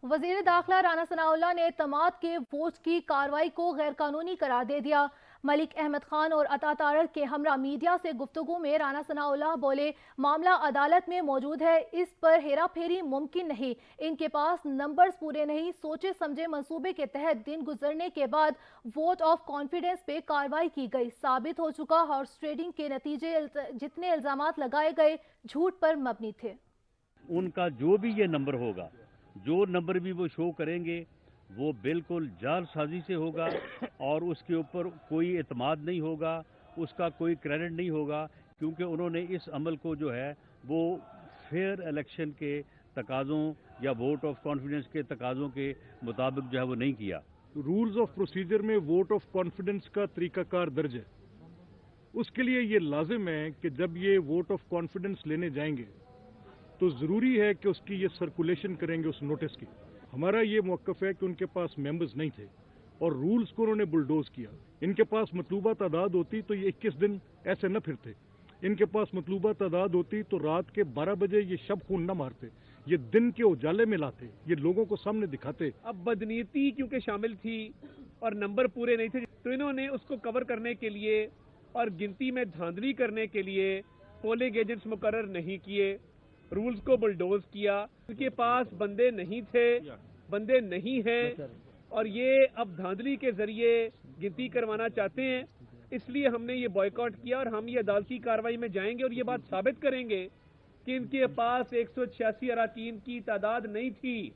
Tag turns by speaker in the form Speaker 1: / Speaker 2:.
Speaker 1: वजीर दाखिला राना सनाउल्लाह ने तमात के वोट की कार्रवाई को गैर कानूनी करार दे दिया। मलिक अहमद खान और अता तारक के हमरा मीडिया से गुफ्तगू में राना सनाउल्लाह बोले, मामला अदालत में मौजूद है, इस पर हेरा फेरी मुमकिन नहीं, इनके पास नंबर्स पूरे नहीं, सोचे समझे मंसूबे के तहत दिन गुजरने के बाद वोट ऑफ कॉन्फिडेंस पे कार्रवाई की गई। साबित हो चुका हॉर्स ट्रेडिंग के नतीजे जितने इल्जामात लगाए गए झूठ पर मबनी थे।
Speaker 2: उनका जो भी ये नंबर होगा, जो नंबर भी वो शो करेंगे, वो बिल्कुल जालसाजी से होगा और उसके ऊपर कोई एतमाद नहीं होगा, उसका कोई क्रेडिट नहीं होगा, क्योंकि उन्होंने इस अमल को जो है वो फेयर इलेक्शन के तकाज़ों या वोट ऑफ कॉन्फिडेंस के तकाज़ों के मुताबिक जो है वो नहीं किया।
Speaker 3: रूल्स ऑफ प्रोसीजर में वोट ऑफ कॉन्फिडेंस का तरीकाकार दर्ज है। उसके लिए ये लाजिम है कि जब ये वोट ऑफ कॉन्फिडेंस लेने जाएंगे तो ज़रूरी है कि उसकी ये सर्कुलेशन करेंगे उस नोटिस की। हमारा ये मौक़िफ़ है कि उनके पास मेंबर्स नहीं थे और रूल्स को उन्होंने बुलडोज किया। इनके पास मतलूबा तादाद होती तो ये 21 दिन ऐसे न फिरते। इनके पास मतलूबा तादाद होती तो रात के 12 बजे ये शब खून न मारते, ये दिन के उजाले में लाते, ये लोगों को सामने दिखाते।
Speaker 4: अब बदनीयती क्योंकि शामिल थी और नंबर पूरे नहीं थे, तो इन्होंने उसको कवर करने के लिए और गिनती में धांधली करने के लिए पोलिंग एजेंट्स मुकर्रर नहीं किए, रूल्स को बुलडोज किया। इनके पास बंदे नहीं थे, बंदे नहीं हैं और ये अब धांधली के जरिए गिनती करवाना चाहते हैं। इसलिए हमने ये बॉयकॉट किया और हम ये अदालती कार्रवाई में जाएंगे और ये बात साबित करेंगे कि इनके पास 186 अराकीन की तादाद नहीं थी।